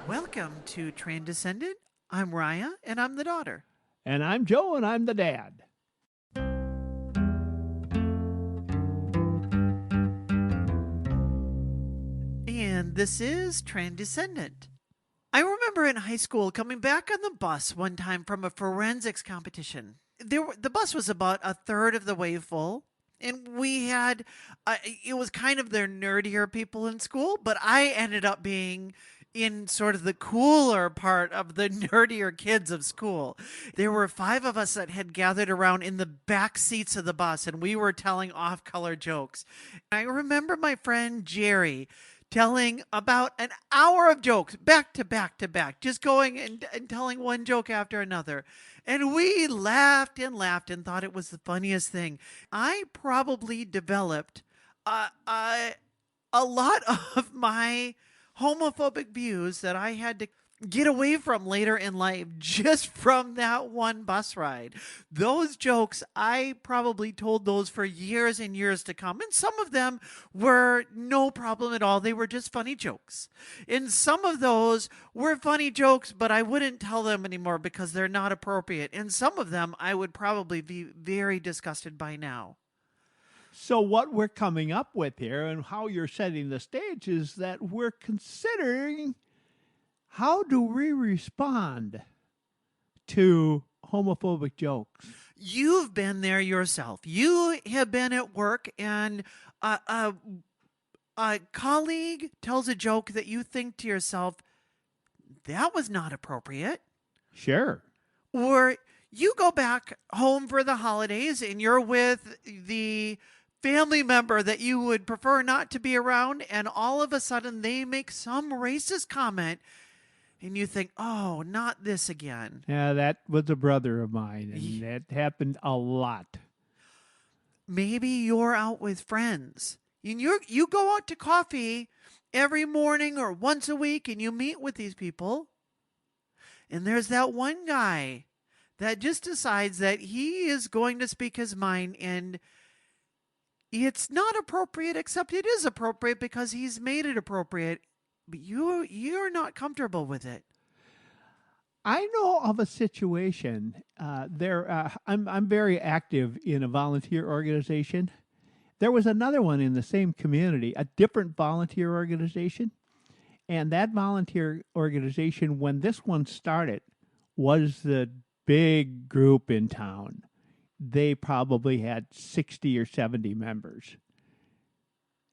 Welcome to Transcendent. I'm Raya, and I'm the daughter. And I'm Joe, and I'm the dad. And this is Transcendent. I remember in high school coming back on the bus one time from a forensics competition. The bus was about a third of the way full. And we had, it was kind of their nerdier people in school, but I ended up being in sort of the cooler part of the nerdier kids of school. There were five of us that had gathered around in the back seats of the bus, and we were telling off color jokes. I remember my friend Jerry telling about an hour of jokes back to back to back, just going and telling one joke after another. And we laughed and laughed and thought it was the funniest thing. I probably developed a lot of my homophobic views that I had to get away from later in life just from that one bus ride. Those jokes, I probably told those for years and years to come. And some of them were no problem at all. They were just funny jokes. And some of those were funny jokes, but I wouldn't tell them anymore because they're not appropriate. And some of them I would probably be very disgusted by now. So, what we're coming up with here and how you're setting the stage is that we're considering how do we respond to homophobic jokes? You've been there yourself. You have been at work and a colleague tells a joke that you think to yourself, that was not appropriate. Sure. Or you go back home for the holidays and you're with the family member that you would prefer not to be around, and all of a sudden they make some racist comment, and you think, oh, not this again. Yeah, that was a brother of mine, and that happened a lot. Maybe you're out with friends. You go out to coffee every morning or once a week and you meet with these people. And there's that one guy that just decides that he is going to speak his mind, and it's not appropriate, except it is appropriate because he's made it appropriate. But you're not comfortable with it. I know of a situation. I'm very active in a volunteer organization. There was another one in the same community, a different volunteer organization, and that volunteer organization, when this one started, was the big group in town. They probably had 60 or 70 members.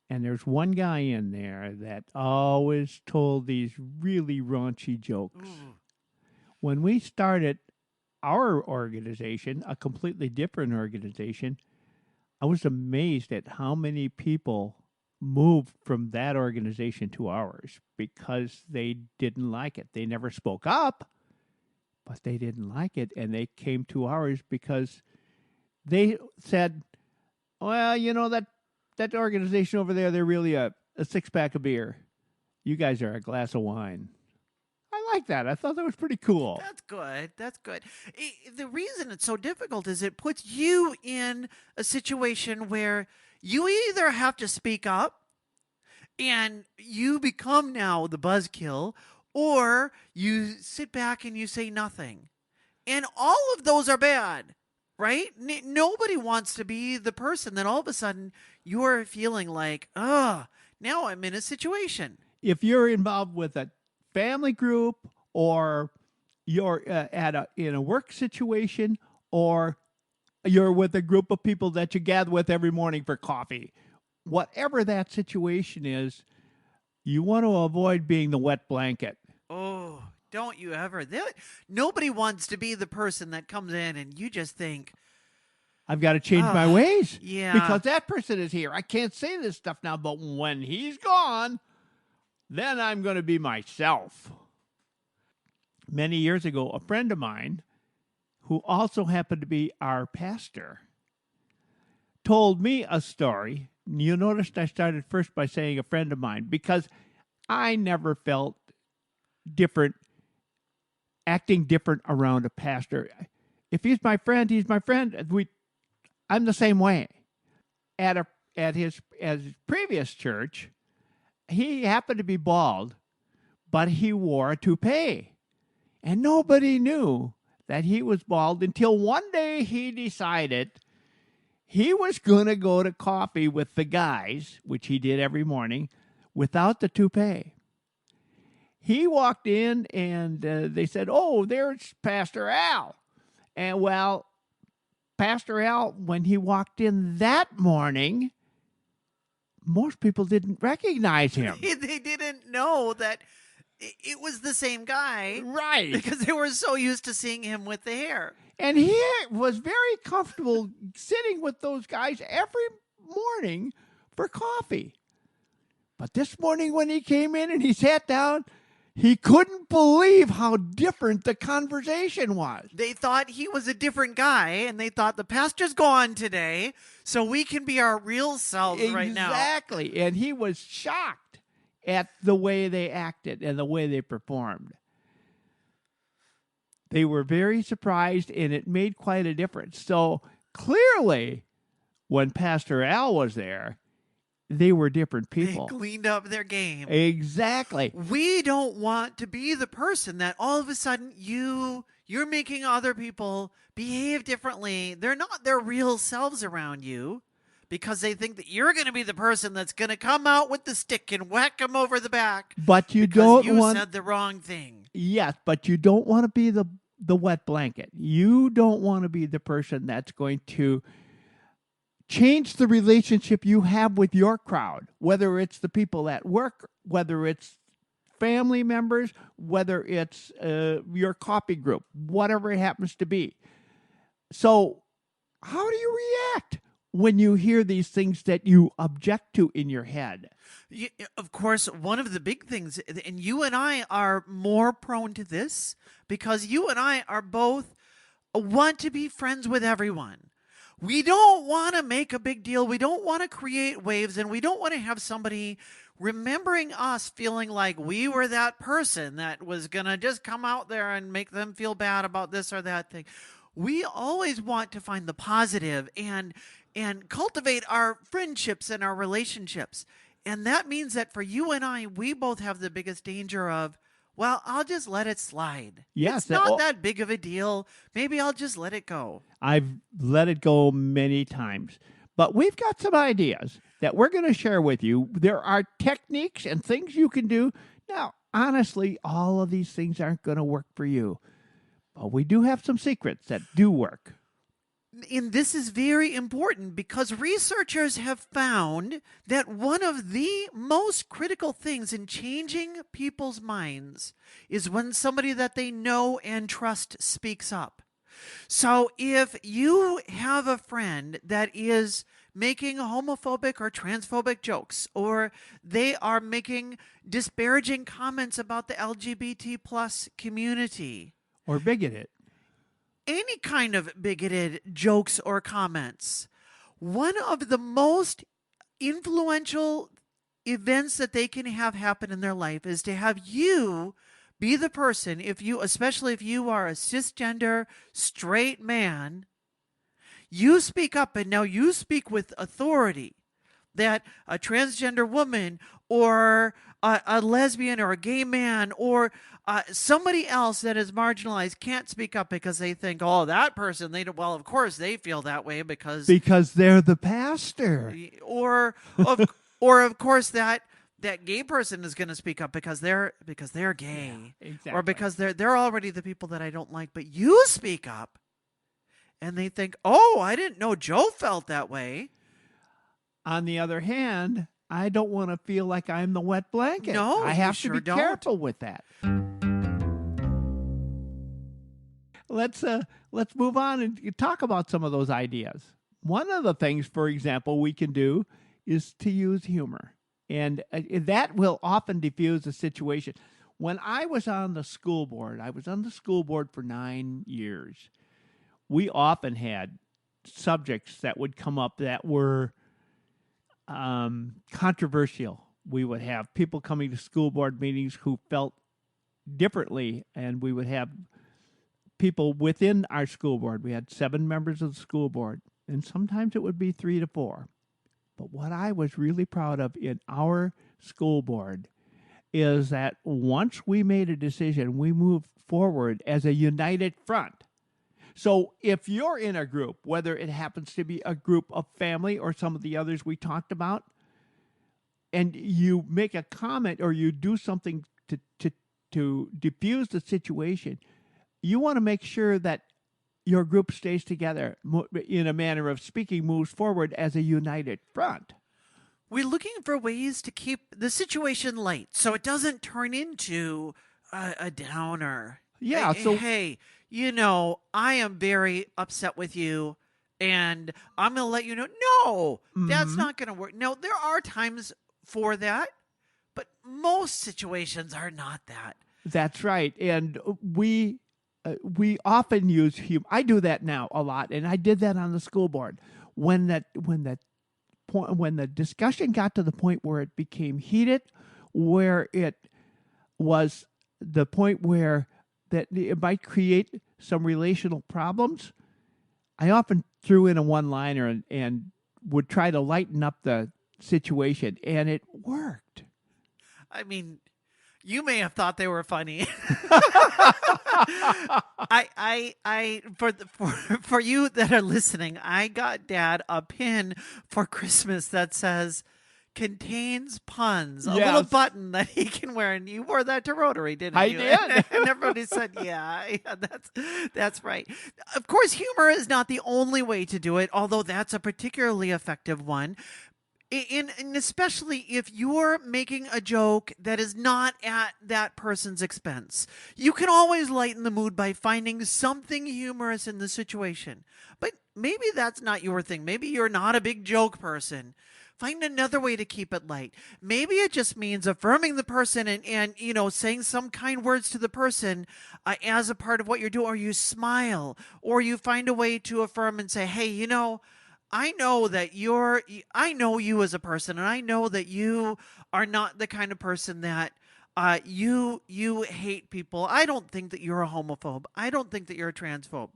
And there's one guy in there that always told these really raunchy jokes. Ooh. When we started our organization, a completely different organization, I was amazed at how many people moved from that organization to ours because they didn't like it. They never spoke up, but they didn't like it. And they came to ours because they said, well, that organization over there, they're really a six-pack of beer. You guys are a glass of wine. I like that. I thought that was pretty cool. That's good. That's good. The reason it's so difficult is it puts you in a situation where you either have to speak up and you become now the buzzkill, or you sit back and you say nothing. And all of those are bad, right? Nobody wants to be the person that all of a sudden you're feeling like, now I'm in a situation. If you're involved with a family group, or you're in a work situation, or you're with a group of people that you gather with every morning for coffee, whatever that situation is, you want to avoid being the wet blanket. Oh, don't you ever. Nobody wants to be the person that comes in and you just think, I've got to change my ways. Yeah. Because that person is here. I can't say this stuff now, but when he's gone, then I'm going to be myself. Many years ago, a friend of mine, who also happened to be our pastor, told me a story. You noticed I started first by saying a friend of mine because I never felt different, acting different around a pastor. If he's my friend, he's my friend. I'm the same way. At his previous church, he happened to be bald, but he wore a toupee. And nobody knew that he was bald until one day he decided he was going to go to coffee with the guys, which he did every morning, without the toupee. He walked in and they said, "Oh, there's Pastor Al." And well, Pastor Al, when he walked in that morning, most people didn't recognize him. They didn't know that it was the same guy. Right. Because they were so used to seeing him with the hair. And he was very comfortable sitting with those guys every morning for coffee. But this morning when he came in and he sat down, he couldn't believe how different the conversation was. They thought he was a different guy, and they thought the pastor's gone today, so we can be our real selves right now. Exactly. And he was shocked at the way they acted and the way they performed. They were very surprised, and it made quite a difference. So clearly, when Pastor Al was there, they were different people. They cleaned up their game. Exactly. We don't want to be the person that all of a sudden you're making other people behave differently. They're not their real selves around you because they think that you're going to be the person that's going to come out with the stick and whack them over the back. But you because don't want... said the wrong thing. Yes, but you don't want to be the wet blanket. You don't want to be the person that's going to change the relationship you have with your crowd, whether it's the people at work, whether it's family members, whether it's your coffee group, whatever it happens to be. So how do you react when you hear these things that you object to in your head? Of course, one of the big things, and you and I are more prone to this because you and I are both want to be friends with everyone. We don't want to make a big deal. We don't want to create waves, and we don't want to have somebody remembering us feeling like we were that person that was going to just come out there and make them feel bad about this or that thing. We always want to find the positive and cultivate our friendships and our relationships. And that means that for you and I, we both have the biggest danger of, well, I'll just let it slide. Yes, it's not that big of a deal. Maybe I'll just let it go. I've let it go many times. But we've got some ideas that we're going to share with you. There are techniques and things you can do. Now, honestly, all of these things aren't going to work for you. But we do have some secrets that do work. And this is very important because researchers have found that one of the most critical things in changing people's minds is when somebody that they know and trust speaks up. So if you have a friend that is making homophobic or transphobic jokes, or they are making disparaging comments about the LGBT plus community, or bigoted, any kind of bigoted jokes or comments, one of the most influential events that they can have happen in their life is to have you be the person, especially if you are a cisgender straight man, you speak up, and now you speak with authority that a transgender woman or a lesbian or a gay man or somebody else that is marginalized can't speak up because they think, oh, that person, well, of course they feel that way because they're the pastor. Or of course that gay person is going to speak up because they're gay. Yeah, exactly. Or because they're already the people that I don't like, but you speak up and they think, oh, I didn't know Joe felt that way. On the other hand, I don't want to feel like I'm the wet blanket. No, I have to be careful with that. Let's move on and talk about some of those ideas. One of the things, for example, we can do is to use humor. And that will often diffuse a situation. When I was on the school board, for 9 years. We often had subjects that would come up that were controversial. We would have people coming to school board meetings who felt differently, and we would have people within our school board. We had 7 members of the school board, and sometimes it would be 3 to 4. But what I was really proud of in our school board is that once we made a decision, we moved forward as a united front. So if you're in a group, whether it happens to be a group of family or some of the others we talked about, and you make a comment or you do something to diffuse the situation, you want to make sure that your group stays together, in a manner of speaking, moves forward as a united front. We're looking for ways to keep the situation light so it doesn't turn into a downer. Yeah, so Hey, I am very upset with you, and I'm going to let you know. No, that's mhm, not going to work. No, there are times for that, but most situations are not that. that's right. And we often use humor. I do that now a lot, and I did that on the school board when that point when the discussion got to the point where it became heated, where it was the point where that it might create some relational problems. I often threw in a one-liner and would try to lighten up the situation, and it worked. I mean, you may have thought they were funny. For you that are listening, I got Dad a pin for Christmas that says contains puns, a little Yes, button that he can wear, and you wore that to Rotary, didn't I you? did. And everybody said, yeah, that's right. Of course, humor is not the only way to do it, although that's a particularly effective one. And especially if you're making a joke that is not at that person's expense. You can always lighten the mood by finding something humorous in the situation. But maybe that's not your thing. Maybe you're not a big joke person. Find another way to keep it light. Maybe it just means affirming the person and saying some kind words to the person as a part of what you're doing, or you smile, or you find a way to affirm and say, hey, I know you as a person, and I know that you are not the kind of person that you hate people. I don't think that you're a homophobe. I don't think that you're a transphobe.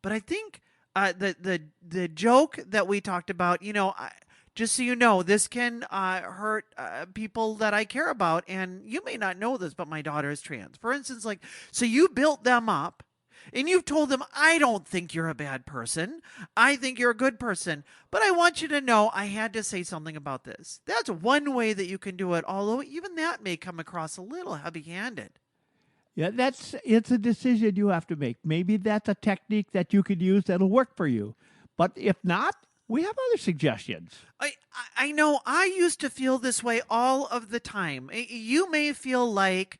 But I think the joke that we talked about, just so you know, this can hurt people that I care about, and you may not know this, but my daughter is trans. For instance, like, so you built them up and you've told them, I don't think you're a bad person. I think you're a good person. But I want you to know I had to say something about this. That's one way that you can do it, although even that may come across a little heavy handed. Yeah, it's a decision you have to make. Maybe that's a technique that you could use that'll work for you. But if not, we have other suggestions. I know I used to feel this way all of the time. You may feel like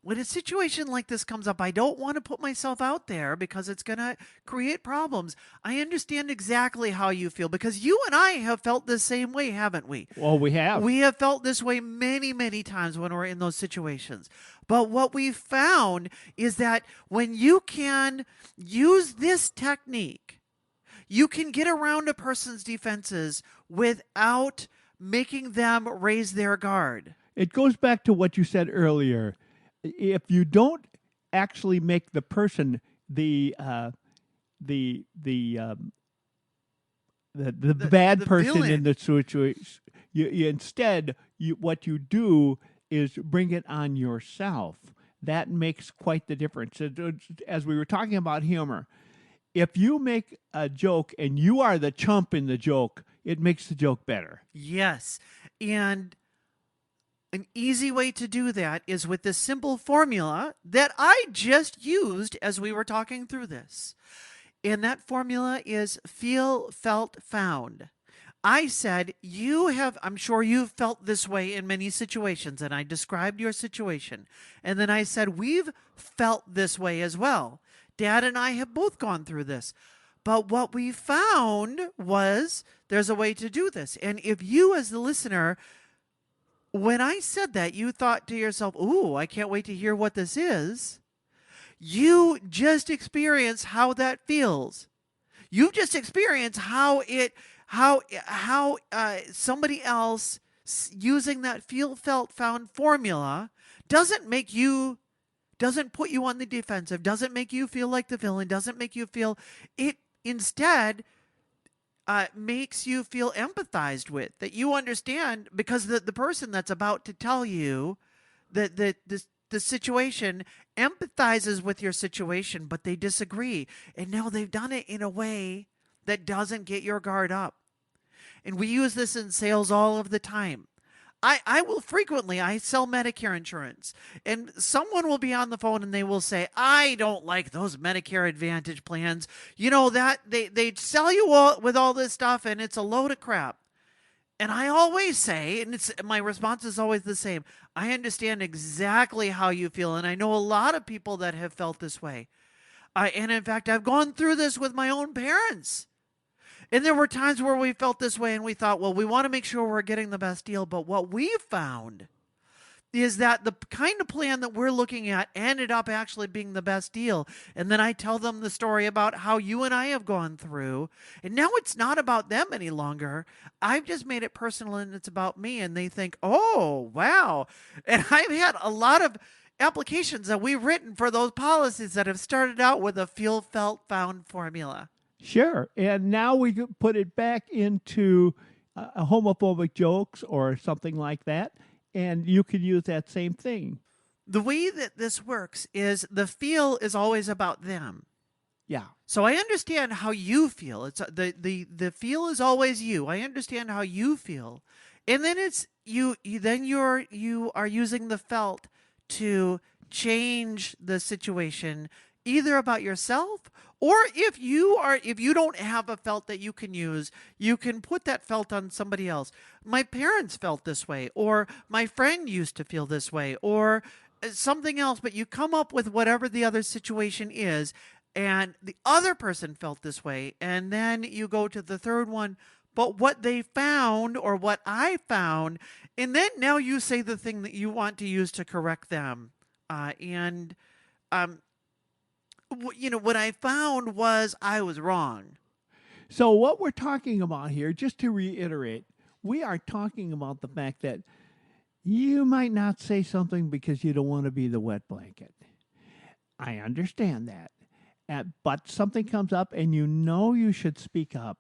when a situation like this comes up, I don't want to put myself out there because it's going to create problems. I understand exactly how you feel because you and I have felt the same way, haven't we? Well, we have. We have felt this way many, many times when we're in those situations. But what we found is that when you can use this technique, you can get around a person's defenses without making them raise their guard. It goes back to what you said earlier. If you don't actually make the person the bad The person villain. in the situation, what you do is bring it on yourself. That makes quite the difference. As we were talking about humor, if you make a joke and you are the chump in the joke, it makes the joke better. Yes. And an easy way to do that is with this simple formula that I just used as we were talking through this. And that formula is feel, felt, found. I said, I'm sure you've felt this way in many situations, and I described your situation. And then I said, we've felt this way as well. Dad and I have both gone through this. But what we found was there's a way to do this. And if you, as the listener, when I said that, you thought to yourself, ooh, I can't wait to hear what this is. You just experience how that feels. You've just experienced how somebody else using that feel, felt, found formula doesn't put you on the defensive, doesn't make you feel like the villain, doesn't make you feel it. Instead, makes you feel empathized with, that you understand, because the person that's about to tell you that the situation empathizes with your situation, but they disagree. And now they've done it in a way that doesn't get your guard up. And we use this in sales all of the time. I will frequently, I sell Medicare insurance, and someone will be on the phone and they will say, I don't like those Medicare Advantage plans. You know, that they sell you all with all this stuff and it's a load of crap. And I always say, and it's my response is always the same. I understand exactly how you feel, and I know a lot of people that have felt this way. And in fact, I've gone through this with my own parents. And there were times where we felt this way and we thought, well, we want to make sure we're getting the best deal. But what we found is that the kind of plan that we're looking at ended up actually being the best deal. And then I tell them the story about how you and I have gone through. And now it's not about them any longer. I've just made it personal and it's about me. And they think, oh, wow. And I've had a lot of applications that we've written for those policies that have started out with a feel, felt, found formula. Sure. And now we could put it back into homophobic jokes or something like that. And you could use that same thing. The way that this works is the feel is always about them. Yeah. So I understand how you feel. It's the feel is always you. I understand how you feel. And then it's you are using the felt to change the situation either about yourself, or if you don't have a felt that you can use, you can put that felt on somebody else. My parents felt this way, or my friend used to feel this way, or something else, but you come up with whatever the other situation is, and the other person felt this way, and then you go to the third one, but what they found or what I found, and then now you say the thing that you want to use to correct them. And what I found was I was wrong. So, what we're talking about here, just to reiterate, we are talking about the fact that you might not say something because you don't want to be the wet blanket. I understand that. But something comes up and you know you should speak up.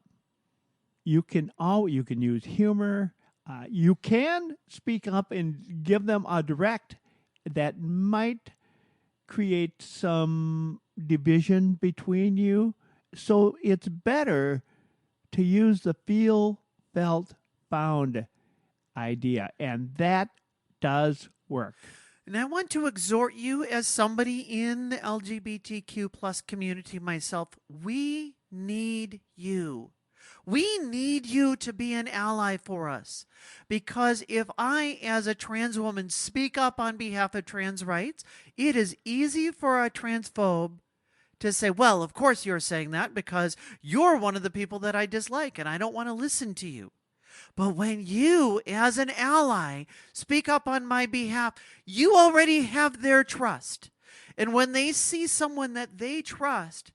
You can use humor. You can speak up and give them a direct that might create some division between you. So it's better to use the feel, felt, found idea. And that does work. And I want to exhort you, as somebody in the LGBTQ plus community myself, we need you. We need you to be an ally for us. Because if I, as a trans woman, speak up on behalf of trans rights, it is easy for a transphobe to say, well, of course you're saying that because you're one of the people that I dislike and I don't want to listen to you. But when you, as an ally, speak up on my behalf, you already have their trust. And when they see someone that they trust,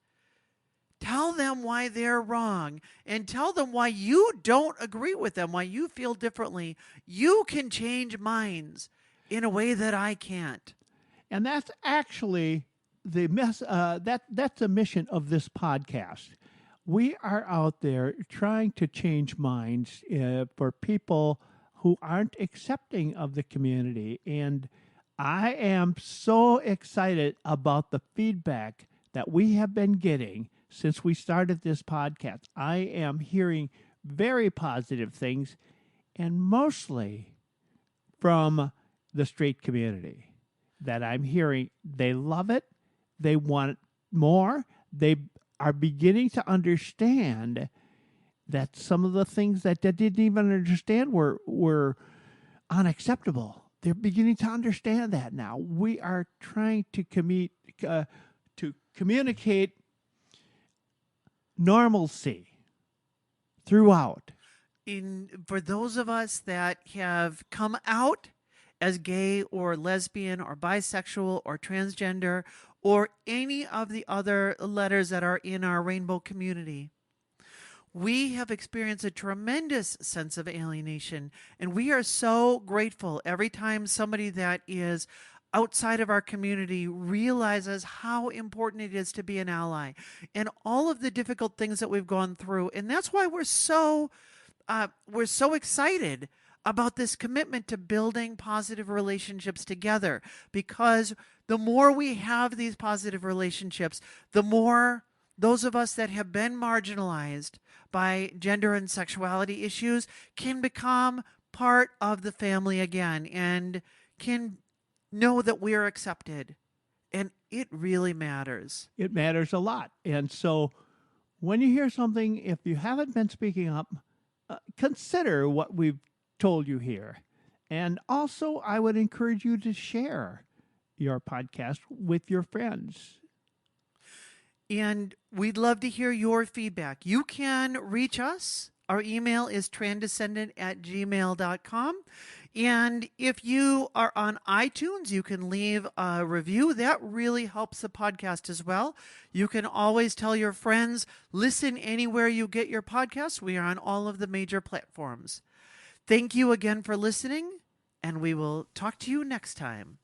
tell them why they're wrong and tell them why you don't agree with them, why you feel differently. You can change minds in a way that I can't. And that's actually that's the mission of this podcast. We are out there trying to change minds for people who aren't accepting of the community. And I am so excited about the feedback that we have been getting since we started this podcast. I am hearing very positive things, and mostly from the straight community that I'm hearing. They love it. They want more. They are beginning to understand that some of the things that they didn't even understand were unacceptable. They're beginning to understand that now. We are trying to communicate normalcy throughout. For those of us that have come out as gay or lesbian or bisexual or transgender or any of the other letters that are in our rainbow community, we have experienced a tremendous sense of alienation, and we are so grateful every time somebody that is outside of our community realizes how important it is to be an ally and all of the difficult things that we've gone through. And that's why we're so excited about this commitment to building positive relationships together, because the more we have these positive relationships, the more those of us that have been marginalized by gender and sexuality issues can become part of the family again and can know that we're accepted. And it really matters. It matters a lot. And so when you hear something, if you haven't been speaking up, consider what we've told you here. And also, I would encourage you to share your podcast with your friends. And we'd love to hear your feedback. You can reach us. Our email is transcendent@gmail.com. And if you are on iTunes, you can leave a review. That really helps the podcast as well. You can always tell your friends, listen anywhere you get your podcasts. We are on all of the major platforms. Thank you again for listening, and we will talk to you next time.